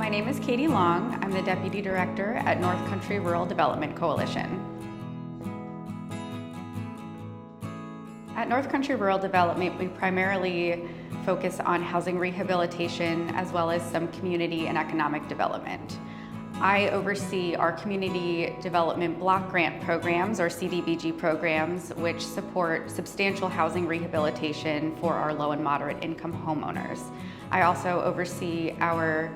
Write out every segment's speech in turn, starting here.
My name is Katie Long. I'm the Deputy Director at North Country Rural Development Coalition. At North Country Rural Development, we primarily focus on housing rehabilitation as well as some community and economic development. I oversee our community development block grant programs, or CDBG programs, which support substantial housing rehabilitation for our low and moderate income homeowners. I also oversee our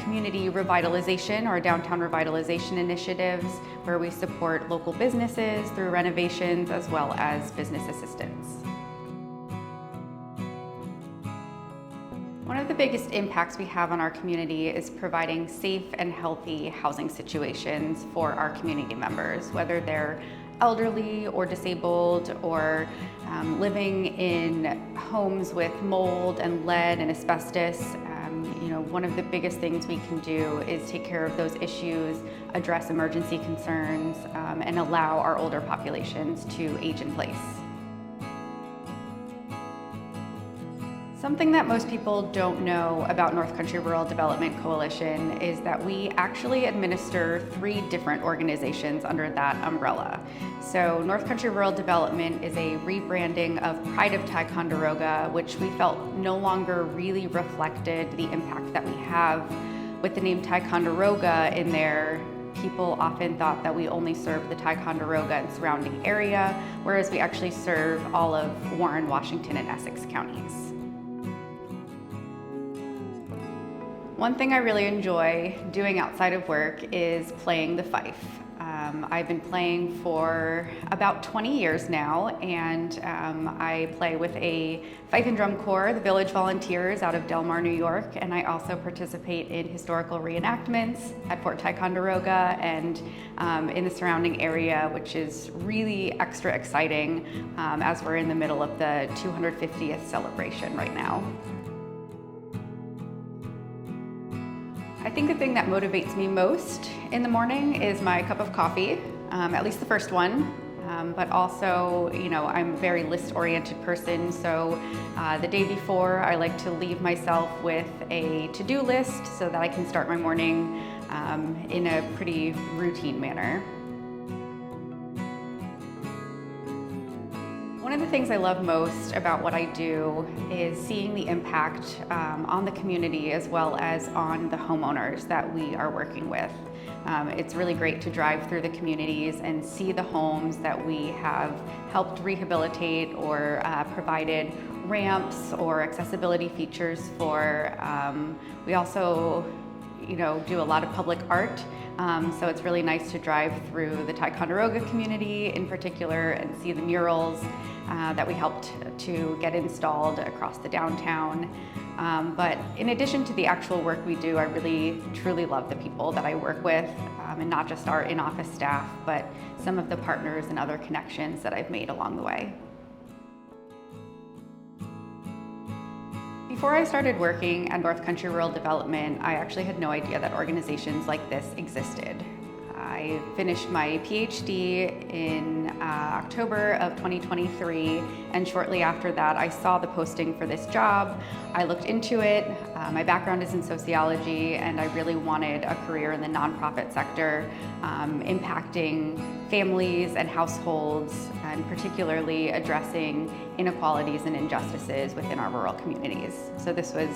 community revitalization or downtown revitalization initiatives, where we support local businesses through renovations as well as business assistance. One of the biggest impacts we have on our community is providing safe and healthy housing situations for our community members, whether they're elderly or disabled or living in homes with mold and lead and asbestos. One of the biggest things we can do is take care of those issues, address emergency concerns, and allow our older populations to age in place. Something that most people don't know about North Country Rural Development Coalition is that we actually administer 3 different organizations under that umbrella. So North Country Rural Development is a rebranding of Pride of Ticonderoga, which we felt no longer really reflected the impact that we have. With the name Ticonderoga in there, people often thought that we only serve the Ticonderoga and surrounding area, whereas we actually serve all of Warren, Washington, and Essex counties. One thing I really enjoy doing outside of work is playing the fife. I've been playing for about 20 years now, and I play with a fife and drum corps, the Village Volunteers out of Del Mar, New York, and I also participate in historical reenactments at Fort Ticonderoga and in the surrounding area, which is really extra exciting as we're in the middle of the 250th celebration right now. I think the thing that motivates me most in the morning is my cup of coffee, at least the first one. But also, I'm a very list-oriented person, so the day before I like to leave myself with a to-do list so that I can start my morning in a pretty routine manner. One of the things I love most about what I do is seeing the impact on the community as well as on the homeowners that we are working with. It's really great to drive through the communities and see the homes that we have helped rehabilitate or provided ramps or accessibility features for. We also do a lot of public art. So it's really nice to drive through the Ticonderoga community in particular and see the murals that we helped to get installed across the downtown. But in addition to the actual work we do, I really truly love the people that I work with, and not just our in-office staff, but some of the partners and other connections that I've made along the way. Before I started working at North Country Rural Development, I actually had no idea that organizations like this existed. I finished my PhD in October of 2023, and shortly after that I saw the posting for this job. I looked into it. My background is in sociology, and I really wanted a career in the nonprofit sector, impacting families and households, and particularly addressing inequalities and injustices within our rural communities. So this was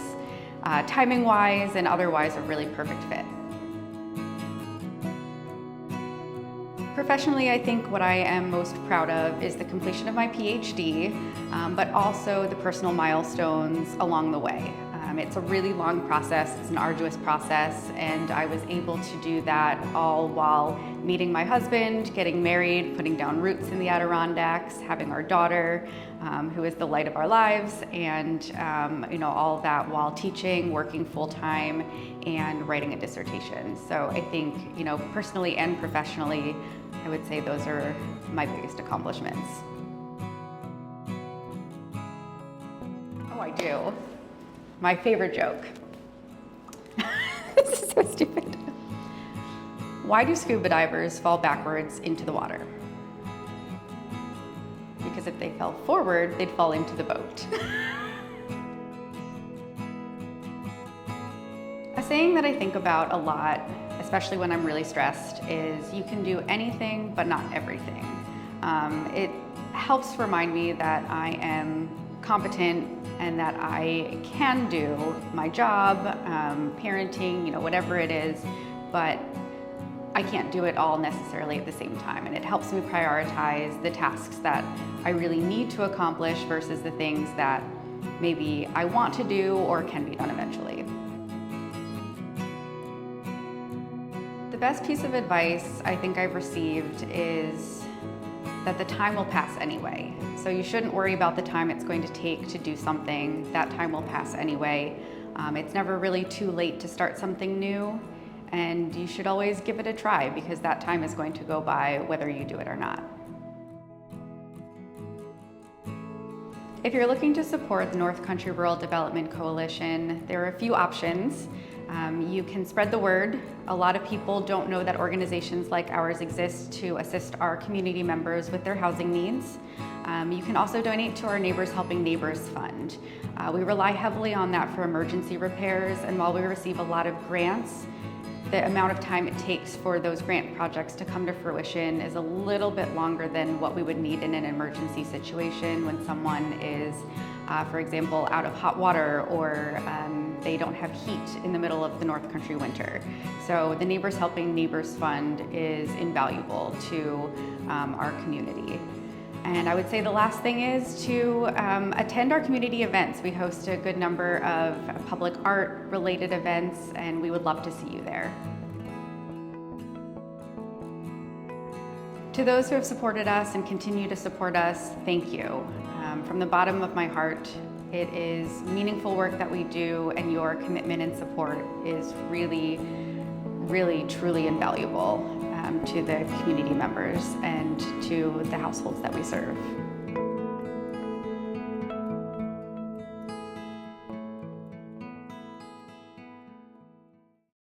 timing-wise and otherwise a really perfect fit. Professionally, I think what I am most proud of is the completion of my PhD, but also the personal milestones along the way. It's a really long process, it's an arduous process, and I was able to do that all while meeting my husband, getting married, putting down roots in the Adirondacks, having our daughter, who is the light of our lives, and all of that while teaching, working full-time, and writing a dissertation. So I think, personally and professionally, I would say those are my biggest accomplishments. Oh, I do. My favorite joke. This is so stupid. Why do scuba divers fall backwards into the water? Because if they fell forward, they'd fall into the boat. A saying that I think about a lot, especially when I'm really stressed, is you can do anything but not everything. It helps remind me that I am competent and that I can do my job, parenting, whatever it is, but I can't do it all necessarily at the same time. And it helps me prioritize the tasks that I really need to accomplish versus the things that maybe I want to do or can be done eventually. The best piece of advice I think I've received is that the time will pass anyway. So you shouldn't worry about the time it's going to take to do something. That time will pass anyway. It's never really too late to start something new, and you should always give it a try because that time is going to go by whether you do it or not. If you're looking to support the North Country Rural Development Coalition, there are a few options. You can spread the word. A lot of people don't know that organizations like ours exist to assist our community members with their housing needs. You can also donate to our Neighbors Helping Neighbors Fund. We rely heavily on that for emergency repairs, and while we receive a lot of grants, the amount of time it takes for those grant projects to come to fruition is a little bit longer than what we would need in an emergency situation when someone is, for example, out of hot water or they don't have heat in the middle of the North Country winter. So the Neighbors Helping Neighbors Fund is invaluable to our community. And I would say the last thing is to attend our community events. We host a good number of public art related events, and we would love to see you there. To those who have supported us and continue to support us, thank you. From the bottom of my heart, it is meaningful work that we do, and your commitment and support is really, really, truly invaluable to the community members and to the households that we serve.